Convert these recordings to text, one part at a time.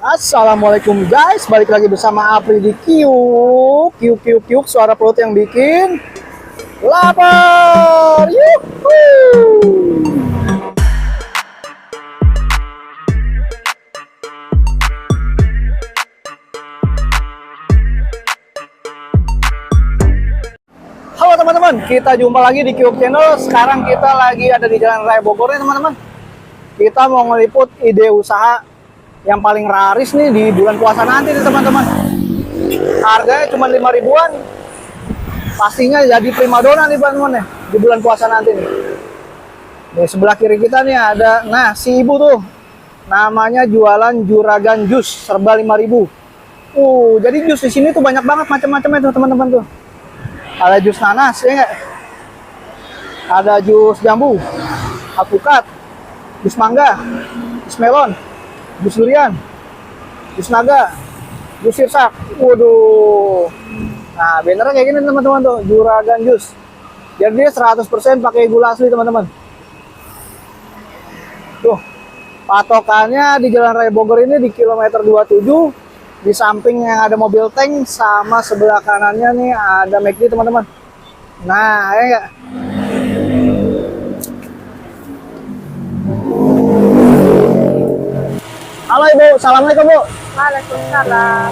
Assalamualaikum guys, balik lagi bersama Apri di Kiuk, suara perut yang bikin lapar. Yuhuu. Halo teman-teman, kita jumpa lagi di Kiuk Channel. Sekarang kita lagi ada di Jalan Raya Bogor nih teman-teman. Kita mau ngeliput ide usaha yang paling laris nih di bulan puasa nanti nih teman-teman. Harganya cuma 5 ribuan. Pastinya jadi primadona nih teman-teman nih di bulan puasa nanti nih. Di sebelah kiri kita nih ada, nah si ibu tuh namanya jualan juragan jus serba 5.000. Jadi jus di sini tuh banyak banget macam-macamnya tuh teman-teman tuh. Ada jus nanas ya nggak? Ada jus jambu, alpukat, jus mangga, jus melon, jus durian, jus naga, jus sirsak. Waduh. Nah, bannernya kayak gini teman-teman tuh, juragan jus. Jadi dia 100% pakai gula asli teman-teman. Tuh, patokannya di Jalan Raya Bogor ini di kilometer 27. Di samping yang ada mobil tank, sama sebelah kanannya nih ada McD teman-teman. Nah, ya enggak? Halo Ibu, assalamualaikum Bu. Waalaikumsalam.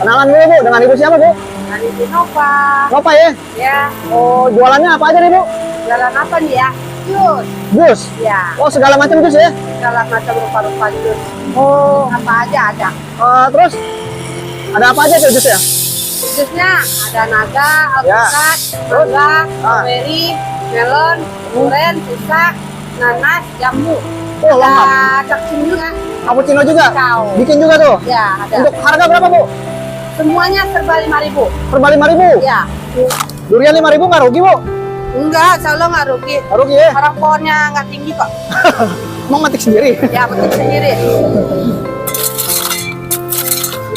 Kenalan dulu Bu, dengan Ibu siapa Bu? Dengan Ibu Nova. Nova ya? Ya, Oh, jualannya apa aja nih Bu? jalan apa nih ya? Jus. Jus? Ya, Oh, segala macam jus ya? segala macam rupa-rupa jus. Oh, Apa aja ada. terus ada apa aja tuh jus ya? Jusnya ada naga, Ya. alpukat, mangga, strawberry, melon, durian, pisang, nanas, jambu. Oh, Ada lengkap. cappuccino juga. Cappuccino juga? Kau. Bikin juga tuh? Ya, ada. Untuk harga berapa Bu? Semuanya serba 5.000. Serba 5.000? Ya. Durian 5.000 nggak rugi Bu? Enggak, insya Allah nggak rugi. Nggak rugi ya? Orang pohonnya nggak tinggi kok. Emang metik sendiri? Ya, betul sendiri.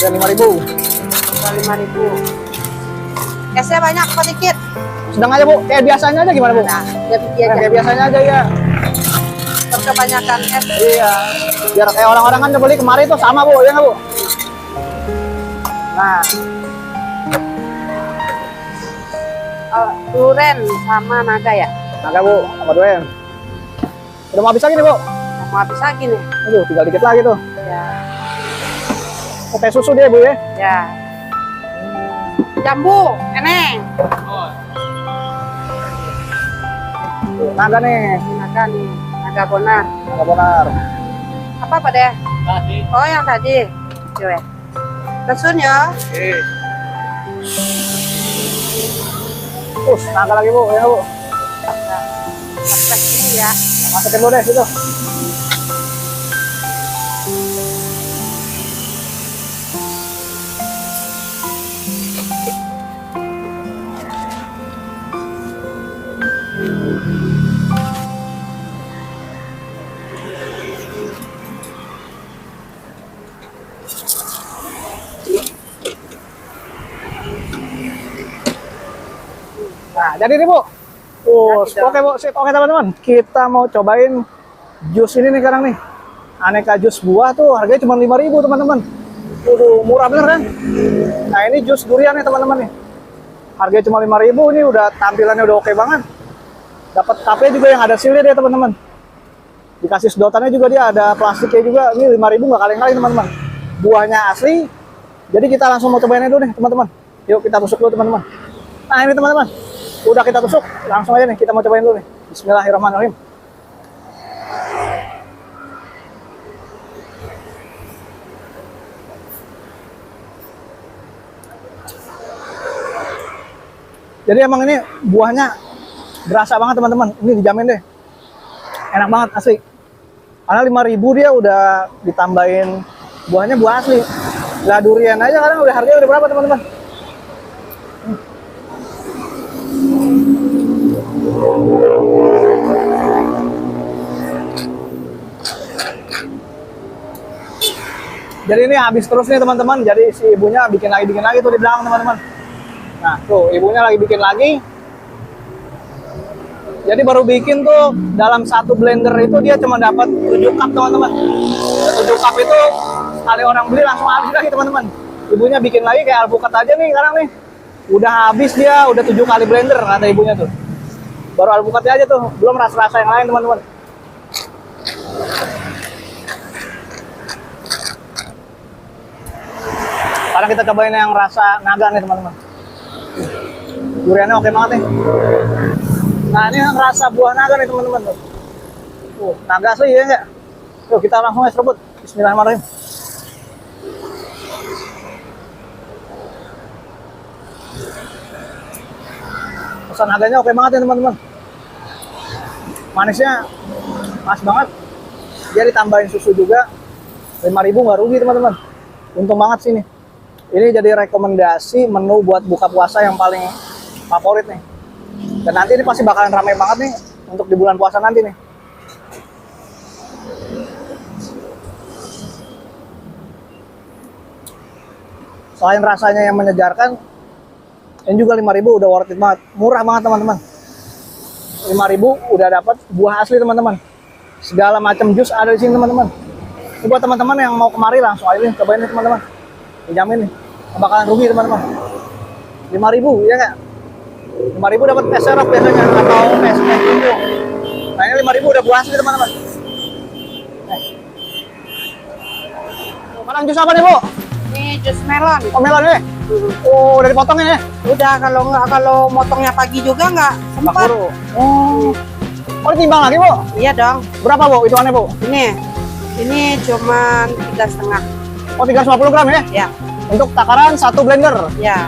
Durian 5.000. 5.000. Esnya banyak apa dikit? Sedang aja Bu, kayak biasanya aja gimana Bu? Nah, jadi Nah, aja. kayak biasanya aja ya. Kebanyakan es. Iya. Biar kayak orang-orang kan beli kemarin tuh sama Bu, ya nggak Bu? Nah, Duren sama naga ya. naga Bu, sama durian. Udah mau habis lagi nih Bu? Mau habis lagi nih. Aduh, tinggal dikit lagi tuh. Ya. Teh susu dia Bu ya? Ya. Jambu, eneng. Tuh, naga nih, Naga nih, naga bonar. naga bonar. Apa Pak deh? Oh yang tadi. Coba. Kesun ya. Naga lagi Bu, ya Bu. Pakai ini ya. Masukin dulu deh situ. Nah, jadi nih Bu. Oke Bu, sip. Oke teman-teman, kita mau cobain jus ini nih sekarang nih. Aneka jus buah tuh harganya cuma 5.000 teman-teman. Waduh, murah bener kan? Nah, ini jus durian nih teman-teman nih. Harganya cuma 5.000, ini udah tampilannya udah oke banget. Dapat cupnya juga yang ada sealnya dia teman-teman. Dikasih sedotannya juga dia ada plastiknya juga. Ini 5.000 nggak kaleng-kaleng teman-teman. Buahnya asli. Jadi kita langsung mau cobain dulu nih teman-teman. Yuk kita tusuk dulu teman-teman. Nah ini teman-teman, udah kita tusuk, langsung aja nih kita mau cobain dulu nih. Bismillahirrahmanirrahim. Jadi emang ini buahnya berasa banget teman-teman. Ini dijamin deh, enak banget asli. Karena 5.000 dia udah ditambahin buahnya buah asli. Lah durian aja kadang udah harganya udah berapa teman-teman? Jadi ini habis terus nih teman-teman. Jadi si ibunya bikin lagi tuh di belakang teman-teman. Nah tuh ibunya lagi bikin lagi. Jadi baru bikin tuh dalam satu blender itu dia cuma dapat 7 cup teman-teman. 7 cup itu sekali orang beli langsung habis lagi teman-teman. Ibunya bikin lagi kayak alpukat aja nih sekarang nih. Udah habis dia, udah 7 kali blender kata ibunya tuh. Baru alpukatnya aja tuh, belum rasa-rasa yang lain teman-teman. Sekarang kita cobain yang rasa naga nih teman-teman. Duriannya oke banget nih. Nah ini yang rasa buah naga nih teman-teman. Naga asli ya enggak? Yuk kita langsung es rebut. Bismillahirrahmanirrahim. Rasa naganya oke banget ya teman-teman. Manisnya pas banget. Dia ditambahin susu juga. 5.000 nggak rugi teman-teman. Untung banget sih nih. Ini jadi rekomendasi menu buat buka puasa yang paling favorit nih. Dan nanti ini pasti bakalan ramai banget nih untuk di bulan puasa nanti nih. Selain rasanya yang menyegarkan, ini juga 5.000 udah worth it banget. Murah banget teman-teman. 5.000 udah dapat buah asli teman-teman. Segala macam jus ada di sini teman-teman. Ini buat teman-teman yang mau kemari langsung aja nih, cobain nih teman-teman. Dijamin nih, nggak bakalan rugi teman-teman. 5.000 ya nggak? 5.000 dapat es serok biasanya atau es bumbu. Nah ini 5.000 udah buah asli teman-teman. Mana jus apa nih Bu? Ini jus melon. Oh melon nih? Oh udah dipotongin ya? Udah, kalau motongnya pagi juga nggak sempat. Oh ditimbang lagi Bu? Iya dong. Berapa Bu hitungannya Bu? Ini cuman 3,5. Oh 350 gram ya? Ya. Untuk takaran 1 blender? Ya.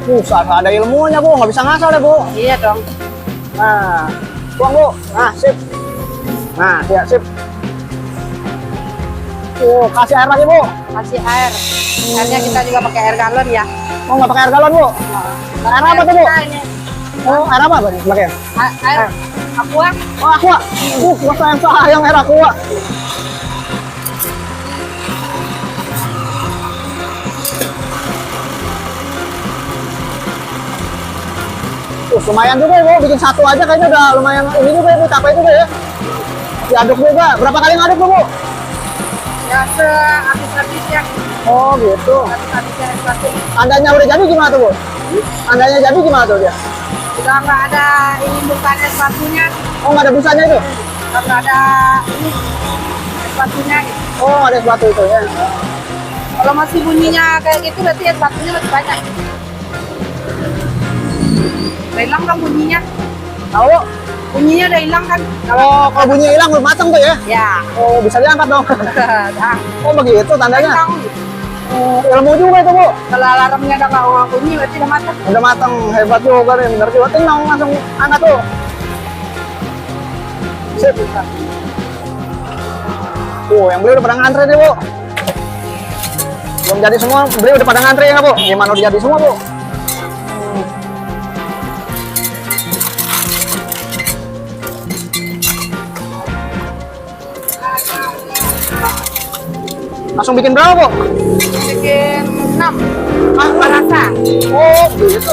Nggak ada ilmunya Bu, nggak bisa ngasal deh Bu. Iya dong. Nah, tuang Bu. Nah, sip. Nah, ya sip. Kasih air lagi Bu. Kasih air. Airnya kita juga pakai air galon ya. Oh nggak pakai air galon Bu? Air apa tuh Bu? Ini. Oh air apa Bang? Pakai? Air aqua. Oh aqua. Gua sayang air aqua. Lumayan juga ya Bu, bikin satu aja kayaknya udah lumayan ini juga ya Bu, capek juga ya. Diaduk juga, berapa kali ngaduk tuh Bu? Ya sehabis-habis ya. Oh gitu. Habis-habisnya satu. Tandanya udah jadi gimana tuh Bu? Tandanya jadi gimana tuh dia? Udah nggak ada ini bukannya sepatunya. Oh nggak ada busanya itu? Nggak ada ini sepatunya gitu. Oh ada sepatu itu ya. Kalau masih bunyinya kayak gitu berarti ya sepatunya masih banyak. Udah hilang kan bunyinya? Tahu? Bunyinya udah hilang kan? Kalau bunyi hilang udah matang tuh ya? Ya. Oh bisa diangkat dong. Nah, Oh begitu tandanya? hilang. Oh, ilmu juga itu Bu. Kalau alarmnya udah nggak bunyi berarti udah matang. Udah matang, hebat juga nih, bener juga. Tinggal langsung angkat tuh. Sip. Yang beli udah pada ngantri nih Bu. Belum jadi semua, beli udah pada ngantri ya nggak Bu? Gimana udah jadi semua Bu? Langsung bikin berapa Bu? Bikin 6. Ah, Rasa. oh gitu.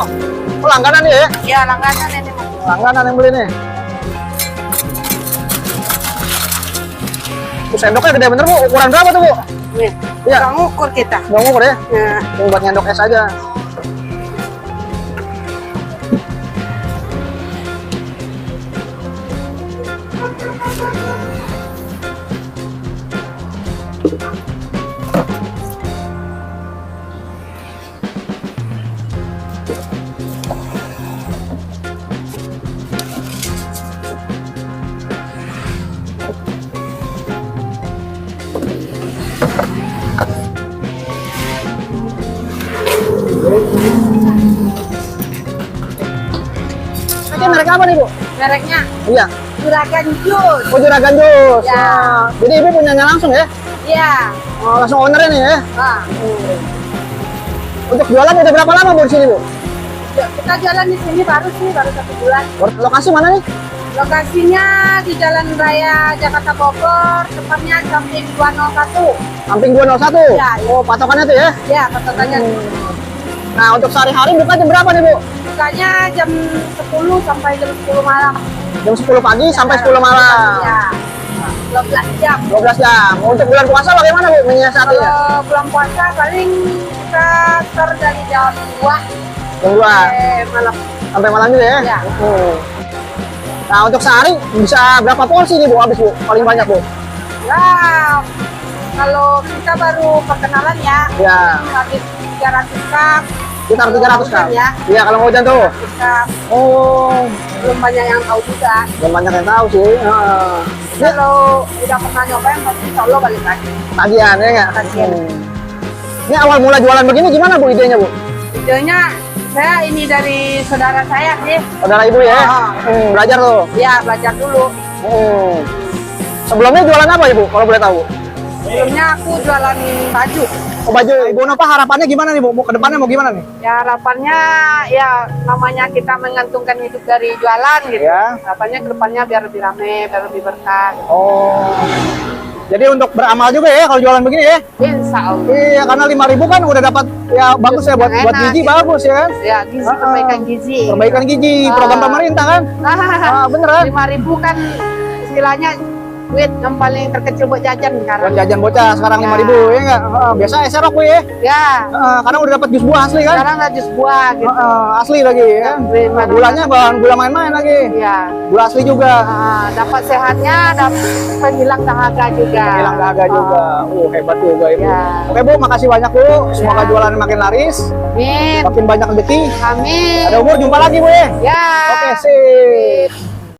Oh langganan ya? Ya langganan ini. Langganan yang beli nih. Sendoknya gede bener Bu, ukuran berapa tuh Bu? Nih, Iya. nggak ngukur kita. Nggak ngukur ya? Nah, Yang buat nyendok es aja. Ini merek apa nih Bu? mereknya Iya. Juragan Jus. Oh Juragan Jus. Ya. Nah, jadi Ibu punyanya langsung ya? Iya. Oh, langsung ownernya nih ya? Nah, Untuk jualan udah berapa lama Bu di sini Bu? kita jalan di sini baru 1 bulan. Lokasi mana nih? Lokasinya di Jalan Raya Jakarta Bogor, tepatnya samping 201. Samping 201? Ya, iya. Oh patokannya tuh ya? Ya, patokannya. Nah untuk sehari-hari buka jam berapa nih Bu? Bukanya jam 10 sampai jam 10 malam. Jam 10 pagi sampai 10 malam. Ya. 12 jam. 12 jam. Untuk bulan puasa bagaimana Bu menyiasatinya? Kalau bulan puasa paling sekitar dari jam 2 Jam 2 malam. sampai malam juga ya? Ya. Nah, untuk sehari bisa berapa porsi nih Bu habis Bu? Paling banyak Bu? Ya, kalau kita baru perkenalan ya, Ya, habis 300 cup. sekitar 300 kan? Ya. Iya, kalau mau hujan tuh. 300 cup. Oh, Belum banyak yang tahu juga. belum banyak yang tahu sih. Kalau udah pernah nyobain, pasti insya Allah balik lagi. Tagihan ya nggak? Tagihan. Ini awal mula jualan begini gimana Bu idenya Bu? Videonya saya ini dari saudara saya sih. Saudara Ibu ya? Belajar tuh. Ya, belajar dulu. Sebelumnya jualan apa Ibu kalau boleh tahu? Sebelumnya aku jualan baju. Oh, baju. Ibu Nova harapannya gimana nih Bu? Mau ke depannya mau gimana nih? Ya harapannya ya namanya kita menggantungkan hidup dari jualan gitu. Ya. Harapannya ke depannya biar lebih rame, biar lebih berkah. Gitu. Oh. Jadi untuk beramal juga ya kalau jualan begini ya? Insya Allah. Iya, karena 5.000 kan udah dapat ya bagus ya buat Yang buat enak, gizi gitu. bagus ya kan? Ya gizi, perbaikan gizi. Perbaikan gizi, program pemerintah kan? Bener kan? 5.000 kan istilahnya duit yang paling terkecil buat jajan Buat sekarang. jajan bocah sekarang Ya. 5.000 ya enggak? Biasa eserok Bu ya? Ya, Karena udah dapat jus buah asli kan? sekarang ada jus buah gitu. Asli lagi ya. Beli mana-mana. Gulanya bahan gula main-main lagi. Ya, Gula asli juga. dapat sehatnya, dapat penghilang dahaga juga. Hilang dahaga juga. Hebat juga Ibu. Ya. Oke Bu, makasih banyak Bu. Semoga jualan makin laris, Amin. makin banyak rezeki. Amin. Ada umur jumpa lagi Bu ya. Ya. Oke, sip.